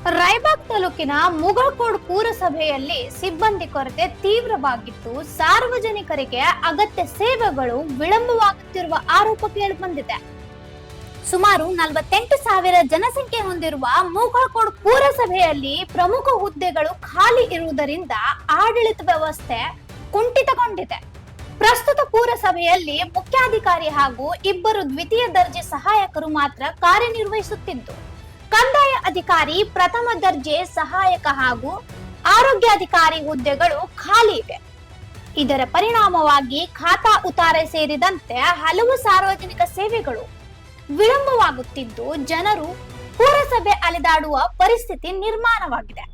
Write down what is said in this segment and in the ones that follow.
ರಾಯಬಾಗ್ ತಾಲೂಕಿನ ಮುಗಳಕೋಡ್ ಪುರಸಭೆಯಲ್ಲಿ ಸಿಬ್ಬಂದಿ ಕೊರತೆ ತೀವ್ರವಾಗಿದ್ದು, ಸಾರ್ವಜನಿಕರಿಗೆ ಅಗತ್ಯ ಸೇವೆಗಳು ವಿಳಂಬವಾಗುತ್ತಿರುವ ಆರೋಪ ಕೇಳಿಬಂದಿದೆ. ಸುಮಾರು 48,000 ಜನಸಂಖ್ಯೆ ಹೊಂದಿರುವ ಮುಗಳಕೋಡ್ ಪುರಸಭೆಯಲ್ಲಿ ಪ್ರಮುಖ ಹುದ್ದೆಗಳು ಖಾಲಿ ಇರುವುದರಿಂದ ಆಡಳಿತ ವ್ಯವಸ್ಥೆ ಕುಂಠಿತಗೊಂಡಿದೆ. ಪ್ರಸ್ತುತ ಪುರಸಭೆಯಲ್ಲಿ ಮುಖ್ಯಾಧಿಕಾರಿ ಹಾಗೂ 2 ದ್ವಿತೀಯ ದರ್ಜೆ ಸಹಾಯಕರು ಮಾತ್ರ ಕಾರ್ಯನಿರ್ವಹಿಸುತ್ತಿದ್ದು, ಕಂದಾಯ ಅಧಿಕಾರಿ, ಪ್ರಥಮ ದರ್ಜೆ ಸಹಾಯಕ ಹಾಗೂ ಆರೋಗ್ಯಾಧಿಕಾರಿ ಹುದ್ದೆಗಳು ಖಾಲಿ ಇವೆ. ಇದರ ಪರಿಣಾಮವಾಗಿ ಖಾತಾ ಉತಾರೆ ಸೇರಿದಂತೆ ಹಲವು ಸಾರ್ವಜನಿಕ ಸೇವೆಗಳು ವಿಳಂಬವಾಗುತ್ತಿದ್ದು, ಜನರು ಪುರಸಭೆ ಅಲೆದಾಡುವ ಪರಿಸ್ಥಿತಿ ನಿರ್ಮಾಣವಾಗಿದೆ.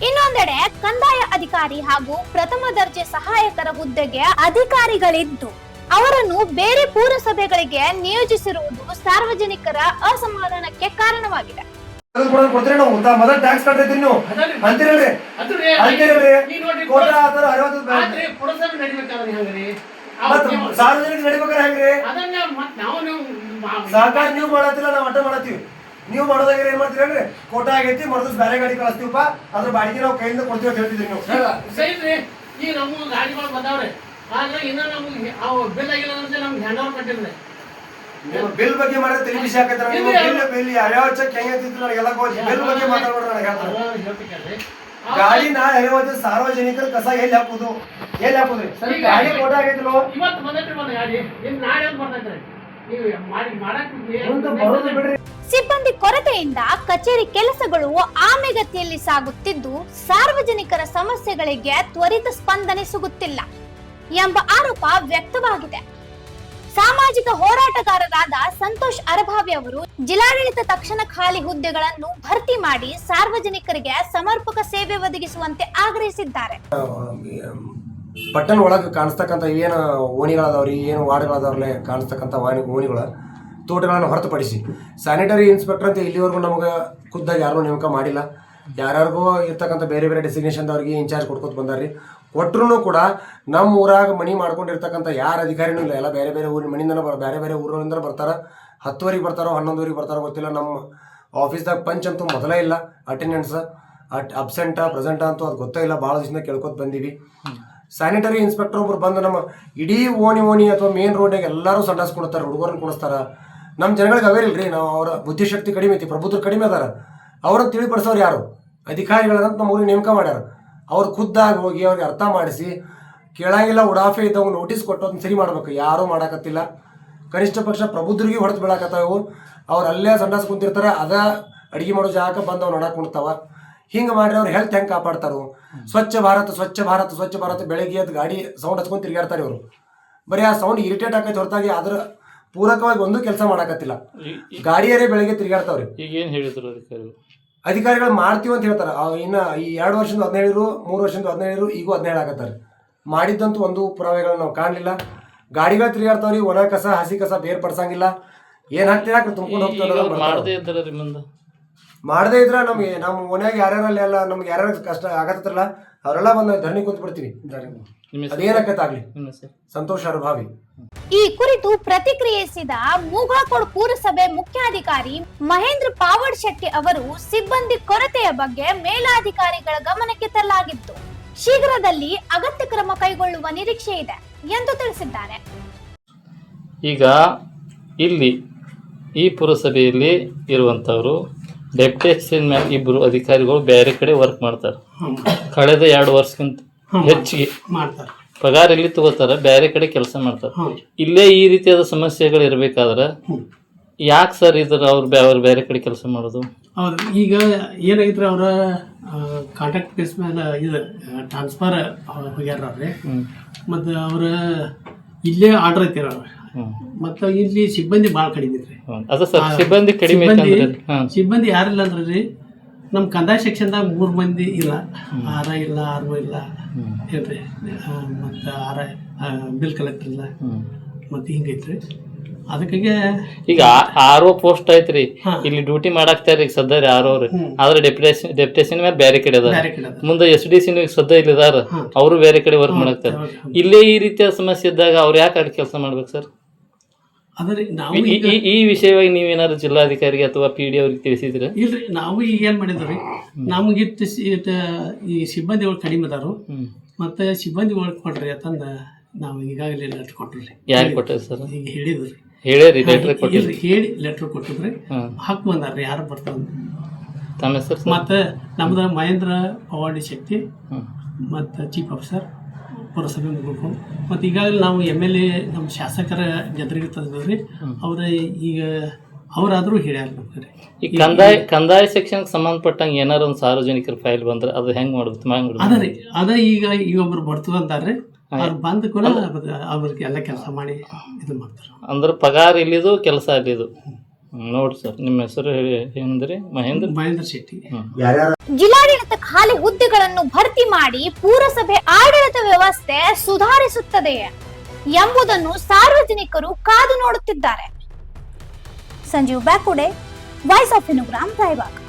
ಇನ್ನೊಂದೆಡೆ ಕಂದಾಯ ಅಧಿಕಾರಿ ಹಾಗೂ ಪ್ರಥಮ ದರ್ಜೆ ಸಹಾಯಕರ ಹುದ್ದೆಗೆ ಅಧಿಕಾರಿಗಳಿದ್ದು ಅವರನ್ನು ಬೇರೆ ಪುರಸಭೆಗಳಿಗೆ ನಿಯೋಜಿಸಿರುವುದು ಸಾರ್ವಜನಿಕರ ಅಸಮಾಧಾನಕ್ಕೆ ಕಾರಣವಾಗಿದೆ. ನೀವು ಮಾಡೋದಾಗಿರ ಏನ್ ಮಾಡ್ತೀರಿ? ಕೋಟ ಆಗೈತಿ, ಮರದ್ ಬೇರೆ ಗಾಡಿ ಕಳಿಸ್ತೀವಪ್ಪ, ಅದ್ರ ಬಾಡಿಗೆ ನಾವು ಕೈಯಿಂದ ಕೊಡ್ತೀವಿ ಅಂತ ಹೇಳ್ತಿದ್ರಿ ನೀವು. ಈಗ ನಮ್ಮ ಗಾಡಿಗಳು ಬಂದಾವ್ರಿ, ಆದ್ರೆ ಇನ್ನ ನಮ್ಗೆ ಬಿಲ್ ಆಗಿಲ್ಲ ಅಂತ ನಮ್ಗೆ ಹ್ಯಾಂಡ್ ಓವರ್ ಕೊಟ್ಟಿದ್ರೆ ಬಿಲ್ ಬಗ್ಗೆ ಮಾಡಿದ್ರೆ ತಲೆ ಬಿಸಿ ಹಾಕೈತ್ರ. ಬಿಲ್ ಯಾವ್ಯಾವ ಚೆಕ್ ಹೆಂಗೈತಿತ್ತು ನನಗೆಲ್ಲ ಬಿಲ್ ಬಗ್ಗೆ ಮಾತಾಡ್ಬಿಡ್ರಿ. ನನಗೆ ಗಾಡಿನ ಹೇಳೋದು ಸಾರ್ವಜನಿಕರ ಕಸ ಎಲ್ಲಿ ಹಾಕುದು ಗಾಡಿ ಕೋಟ ಆಗೈತಿಲ್ಲ. ಇವತ್ತು ಬಂದೈತ್ರಿ ಒಂದು ಗಾಡಿ, ಇನ್ ನಾಳೆ ಬರ್ತೈತ್ರಿ. ನೀವು ಮಾಡಕ್ ಬಿಡ್ರಿ. ಸಿಬ್ಬಂದಿ ಕೊರತೆಯಿಂದ ಕಚೇರಿ ಕೆಲಸಗಳು ಆಮೆಗತಿಯಲ್ಲಿ ಸಾಗುತ್ತಿದ್ದು, ಸಾರ್ವಜನಿಕರ ಸಮಸ್ಯೆಗಳಿಗೆ ತ್ವರಿತ ಸ್ಪಂದನೆ ಸಿಗುತ್ತಿಲ್ಲ ಎಂಬ ಆರೋಪ ವ್ಯಕ್ತವಾಗಿದೆ. ಸಾಮಾಜಿಕ ಹೋರಾಟಗಾರರಾದ ಸಂತೋಷ್ ಅರಭಾವಿ ಅವರು ಜಿಲ್ಲಾಡಳಿತ ತಕ್ಷಣ ಖಾಲಿ ಹುದ್ದೆಗಳನ್ನು ಭರ್ತಿ ಮಾಡಿ ಸಾರ್ವಜನಿಕರಿಗೆ ಸಮರ್ಪಕ ಸೇವೆ ಒದಗಿಸುವಂತೆ ಆಗ್ರಹಿಸಿದ್ದಾರೆ. ಪಟ್ಟಣ ಒಳಗೆ ಕಾಣಿಸ್ತಕ್ಕಂಥ ಏನು ಓಣಿಗಳದಾವ್ರಿ, ಏನು ವಾರ್ಡ್ಗಳದಾವ್ರಲ್ಲೇ ಕಾಣಿಸ್ತಕ್ಕಂಥ ಓಣಿಗಳ ತೋಟಗಳನ್ನು ಹೊರತುಪಡಿಸಿ ಸ್ಯಾನಿಟರಿ ಇನ್ಸ್ಪೆಕ್ಟರ್ ಅಂತ ಇಲ್ಲಿವರೆಗೂ ನಮಗೆ ಖುದ್ದಾಗಿ ಯಾರೂ ನೇಮಕ ಮಾಡಿಲ್ಲ. ಯಾರ್ಯಾರಿಗೂ ಇರ್ತಕ್ಕಂಥ ಬೇರೆ ಬೇರೆ ಡೆಸಿಗ್ನೇಷನ್ದವ್ರಿಗೆ ಇನ್ಚಾರ್ಜ್ ಕೊಟ್ಕೊತ ಬಂದಾರ್ರಿ. ಕೊಟ್ಟರು ಕೂಡ ನಮ್ಮ ಊರಾಗ ಮನಿ ಮಾಡ್ಕೊಂಡಿರ್ತಕ್ಕಂಥ ಯಾರು ಅಧಿಕಾರಿನೂ ಇಲ್ಲ. ಎಲ್ಲ ಬೇರೆ ಬೇರೆ ಊರಿನ ಮನಿಂದ ಬೇರೆ ಬೇರೆ ಊರಿನಿಂದ ಬರ್ತಾರೆ. 10ವರೆಗೆ ಬರ್ತಾರೋ 11ವರೆಗೆ ಬರ್ತಾರೋ ಗೊತ್ತಿಲ್ಲ. ನಮ್ಮ ಆಫೀಸ್ದಾಗ ಪಂಚ್ ಅಂತೂ ಮೊದಲೇ ಇಲ್ಲ. ಅಟೆಂಡೆನ್ಸ್ ಅಬ್ಸೆಂಟಾ ಪ್ರೆಸೆಂಟಾ ಅಂತೂ ಅದು ಗೊತ್ತೇ ಇಲ್ಲ. ಭಾಳ ದಿವಸದಿಂದ ಕೇಳ್ಕೊತ ಬಂದೀವಿ. ಸ್ಯಾನಿಟರಿ ಇನ್ಸ್ಪೆಕ್ಟರ್ ಒಬ್ರು ಬಂದು ನಮ್ಮ ಇಡೀ ಓಣಿ ಅಥವಾ ಮೇನ್ ರೋಡ್ನಾಗ ಎಲ್ಲರೂ ಸಂಡಾಸ್ ಕೊಡ್ತಾರೆ, ಹುಡುಗರನ್ನ ಕುಣಿಸ್ತಾರೆ. ನಮ್ಮ ಜನಗಳಿಗೆ ಅವೇರ್ ಇಲ್ರಿ. ನಾವು ಅವರ ಬುದ್ಧಿಶಕ್ತಿ ಕಡಿಮೆ ಐತಿ, ಪ್ರಬುದ್ಧರು ಕಡಿಮೆ ಅದಾರ. ಅವ್ರನ್ನ ತಿಳಿಪಡಿಸೋರು ಯಾರು? ಅಧಿಕಾರಿಗಳಂತ ನಮ್ಮ ಊರಿಗೆ ನೇಮಕ ಮಾಡ್ಯಾರ. ಅವ್ರು ಖುದ್ದಾಗಿ ಹೋಗಿ ಅವ್ರಿಗೆ ಅರ್ಥ ಮಾಡಿಸಿ ಕೇಳಂಗಿಲ್ಲ. ಉಡಾಫೆ ಇದ್ದವ್ ನೋಟಿಸ್ ಕೊಟ್ಟು ಅದನ್ನ ಸರಿ ಮಾಡ್ಬೇಕು. ಯಾರೂ ಮಾಡಾಕತ್ತಿಲ್ಲ. ಕನಿಷ್ಠ ಪಕ್ಷ ಪ್ರಬುದ್ಧರಿಗೆ ಹೊಡೆದು ಬೀಳಾಕತ್ತಾವು. ಅವ್ರು ಅಲ್ಲೇ ಸಂಡಾಸ್ ಕುಂತಿರ್ತಾರೆ, ಅದ ಅಡುಗೆ ಮಾಡೋ ಜಾಗಕ್ಕೆ ಬಂದು ಅವ್ರು ನೋಡಕ್ಕೆ ಕುಣ್ತಾವ. ಹಿಂಗೆ ಮಾಡ್ರಿ ಅವ್ರು ಹೆಲ್ತ್ ಹೆಂಗೆ ಕಾಪಾಡ್ತಾರೋ? ಸ್ವಚ್ಛ ಭಾರತ ಬೆಳಗ್ಗೆ ಅದು ಗಾಡಿ ಸೌಂಡ್ ಹಚ್ಕೊಂಡು ತಿರುಗಾಡ್ತಾರೆ ಇವರು. ಬರೀ ಆ ಸೌಂಡ್ ಇರಿಟೇಟ್ ಆಕೈತೆ ಹೊರತಾಗಿ ಅದ್ರ ಪೂರಕವಾಗಿ ಒಂದು ಕೆಲಸ ಮಾಡಾಕತ್ತಿಲ್ಲ. ಗಾಡಿಯರೇ ಬೆಳಗ್ಗೆ ತಿರುಗಾಡ್ತಾವ್ರಿ. ಈಗ ಏನು ಹೇಳಿದ್ರು ಅಧಿಕಾರಿಗಳು ಮಾಡ್ತೀವಿ ಅಂತ ಹೇಳ್ತಾರೆ. ಇನ್ನು ಈ 2 ವರ್ಷದಿಂದ 17, 3 ವರ್ಷದಿಂದ 17, ಈಗೂ 17 ಆಗತ್ತಾರೆ. ಮಾಡಿದ್ದಂತೂ ಒಂದು ಪುರಾವೆಗಳನ್ನ ನಾವು ಕಾಣಲಿಲ್ಲ. ಗಾಡಿಗಳು ತಿರುಗಾಡ್ತಾವ್ರಿ. ಒಣ ಕಸ ಹಸಿ ಕಸ ಬೇರ್ಪಡಿಸಂಗಿಲ್ಲ. ಏನು ಹಾಕ್ತೀರಾ ತುಂಬ್ಕೊಂಡು ಹೋಗ್ತಾರೆ. ಮಾಡದೇ ಇದ್ರೆ ನಮ್ಮ ಮನ್ಯಾಗ ಯಾರ್ಯಾರಲ್ಲಿ ಎಲ್ಲ ನಮ್ಗೆ ಯಾರ್ಯಾರ ಕಷ್ಟ ಆಗತ್ತಲ್ಲ ಅವರೆಲ್ಲ ಬಂದು ಧರಣಿ ಕೂತ್ ಬಿಡ್ತೀವಿ. ಅದೇನಕ್ಕತ್ತಾಗ್ಲಿ. ಸಂತೋಷ್ ಅರಭಾವಿ. ಈ ಕುರಿತು ಪ್ರತಿಕ್ರಿಯಿಸಿದ ಮುಗಳಕೋಡ್ ಪುರಸಭೆ ಮುಖ್ಯಾಧಿಕಾರಿ ಮಹೇಂದ್ರ ಪಾವಡ್ ಶೆಟ್ಟಿ ಅವರು ಸಿಬ್ಬಂದಿ ಕೊರತೆಯ ಬಗ್ಗೆ ಮೇಲಾಧಿಕಾರಿಗಳ ಗಮನಕ್ಕೆ ತರಲಾಗಿದ್ದು, ಶೀಘ್ರದಲ್ಲಿ ಅಗತ್ಯ ಕ್ರಮ ಕೈಗೊಳ್ಳುವ ನಿರೀಕ್ಷೆ ಇದೆ ಎಂದು ತಿಳಿಸಿದ್ದಾರೆ. ಈಗ ಇಲ್ಲಿ ಈ ಪುರಸಭೆಯಲ್ಲಿ ಇರುವಂತವರು ಡೆಪ್ಯುಟೇಷನ್ ಮೇಲೆ 2 ಅಧಿಕಾರಿಗಳು ಬೇರೆ ಕಡೆ ವರ್ಕ್ ಮಾಡ್ತಾರೆ. ಕಳೆದ 2 ವರ್ಷಕ್ಕಿಂತ ಹೆಚ್ಚಿಗೆ ಮಾಡ್ತಾರೆ. ಪಗಾರ ಇಲ್ಲಿ ತಗೋತಾರೆ, ಬೇರೆ ಕಡೆ ಕೆಲಸ ಮಾಡ್ತಾರೆ. ಇಲ್ಲೇ ಈ ರೀತಿಯಾದ ಸಮಸ್ಯೆಗಳು ಇರಬೇಕಾದ್ರೆ ಯಾಕೆ ಸರ್ ಅವ್ರು ಬೇರೆ ಕಡೆ ಕೆಲಸ ಮಾಡೋದು? ಹೌದು. ಈಗ ಏನಾಗಿದ್ರೆ ಅವರ ಕಾಂಟ್ರಾಕ್ಟ್ ಬೇಸ್ ಮೇಲೆ ಇದು ಟ್ರಾನ್ಸ್ಫರ್ ಹೋಗ್ಯಾರ್ರಿ. ಮತ್ತು ಅವ್ರ ಇಲ್ಲೇ ಆರ್ಡರ್ ಐತಿರ ಮತ್ತು ಇಲ್ಲಿ ಸಿಬ್ಬಂದಿ ಭಾಳ ಕಡಿಮೆ ಐತ್ರಿ. ಸಿಬ್ಬಂದಿ ಯಾರಿಲ್ಲ ಅಂದ್ರಿ ನಮ್ಮ ಕಂದಾಯ ಸೆಕ್ಷನ್ದಾಗ 3 ಮಂದಿ ಇಲ್ಲ, 6 ಇಲ್ಲ, 6 ಇಲ್ಲ ಹೇಳ್ರಿ. ಮತ್ತು 6 ಬಿಲ್ ಕಲೆಕ್ಟರ್ ಇಲ್ಲ. ಮತ್ತು ಹಿಂಗೈತ್ರಿ. ಅದಕ್ಕಾಗಿ ಈಗ RO ಪೋಸ್ಟ್ ಐತ್ರಿ, ಇಲ್ಲಿ ಡ್ಯೂಟಿ ಮಾಡಾಕ್ತಾರ ಈಗ ಸದ್ಯ RO ಅವ್ರಿ. ಆದ್ರೆ ಡೆಪ್ಯುಟೇಷನ್ ಮೇಲೆ ಬೇರೆ ಕಡೆ ಅದ. ಮುಂದೆ SDC ಸದ್ಯ ಇಲ್ಲಿ ಇದಾರ, ಅವರು ಬೇರೆ ಕಡೆ ವರ್ಕ್ ಮಾಡಾಕ್ತಾರ. ಇಲ್ಲೇ ಈ ರೀತಿಯ ಸಮಸ್ಯೆ ಇದ್ದಾಗ ಅವ್ರು ಯಾಕೆ ಅಲ್ಲಿ ಕೆಲಸ ಮಾಡ್ಬೇಕು ಸರ್? ಅದ್ರಿ ನಾವು ಈ ವಿಷಯವಾಗಿ ನೀವೇನಾದ್ರು ಜಿಲ್ಲಾಧಿಕಾರಿಗೆ ಅಥವಾ PD ಅವ್ರಿಗೆ ತಿಳಿಸಿದ್ರೆ? ಇಲ್ರಿ, ನಾವು ಈಗ ಏನ್ ಮಾಡಿದ್ರಿ, ನಮಗಿಟ್ಟು ಈ ಸಿಬ್ಬಂದಿಗಳು ಕಡಿಮೆ ಅದಾರು, ಮತ್ತೆ ಸಿಬ್ಬಂದಿ ಒಳಗೆ ಕೊಡ್ರಿ ಅಂತಂದ ನಾವು ಈಗಾಗಲೇ ಲೆಟರ್ ಕೊಟ್ರಿ. ಯಾರು ಕೊಟ್ರಿ ಸರ್? ಈಗ ಹೇಳಿದ್ರಿ, ಹೇಳಿ ಲೆಟರ್ ಕೊಟ್ಟಿರಿ, ಹೇಳಿ ಲೆಟರ್ ಕೊಟ್ಟಿದ್ರಿ, ಹಾಕ್ ಬಂದಾರ್ರಿ ಯಾರು ಬರ್ತಾರ. ತಮ್ಮ ಹೆಸರು? ಮತ್ತೆ ನಮ್ದು ಮಹೇಂದ್ರ ಪವಾಡಿ ಶೆಟ್ಟಿ, ಮತ್ತು ಚೀಫ್ ಆಫೀಸರ್ ಪುರಸಭೆ ಮುಗಿಕೊಂಡು, ಮತ್ತು ಈಗಾಗಲೇ ನಾವು MLA ನಮ್ಮ ಶಾಸಕರ ಜೊತೆಗೆ ತಂದಿದ್ರಿ. ಅವ್ರ ಈಗ ಅವರಾದರೂ ಹೇಳ್ಯಾರ ನಮ್ಗೆ. ಈ ಕಂದಾಯ ಸೆಕ್ಷನ್ಗೆ ಸಂಬಂಧಪಟ್ಟಂಗೆ ಏನಾರ ಒಂದು ಸಾರ್ವಜನಿಕರ ಫೈಲ್ ಬಂದ್ರೆ ಅದು ಹೆಂಗ್ ಮಾಡುತ್ತೆ? ಅದರಿ ಈಗ ಒಬ್ರು ಬರ್ತದ ಅಂತಾರ್ರಿ, ಅವ್ರು ಬಂದ ಕೂಡ ಅವ್ರಿಗೆ ಎಲ್ಲ ಕೆಲಸ ಮಾಡಿ ಇದು ಮಾಡ್ತಾರೆ. ಅಂದ್ರೆ ಪಗಾರ ಇಲ್ಲಿದು ಕೆಲಸ ಅಲ್ಲಿದು. ನೋಡ್ರಿ ಸರ್, ನಿಮ್ಮ ಹೆಸರು ಏನಂದ್ರಿ? ಮಹೇಂದ್ರ ಶೆಟ್ಟಿ. ಜಿಲ್ಲಾಡಳಿತ ಖಾಲಿ ಹುದ್ದೆಗಳನ್ನು ಭರ್ತಿ ಮಾಡಿ ಪುರಸಭೆ ಆಡಳಿತ ವ್ಯವಸ್ಥೆ ಸುಧಾರಿಸುತ್ತದೆಯೇ ಎಂಬುದನ್ನು ಸಾರ್ವಜನಿಕರು ಕಾದು ನೋಡುತ್ತಿದ್ದಾರೆ. ಸಂಜೀವ್ ಬ್ಯಾಕುಡೆ, ವಾಯ್ಸ್ ಆಫ್ ಇನುಗ್ರಾಮ್, ರಾಯಬಾಗ್.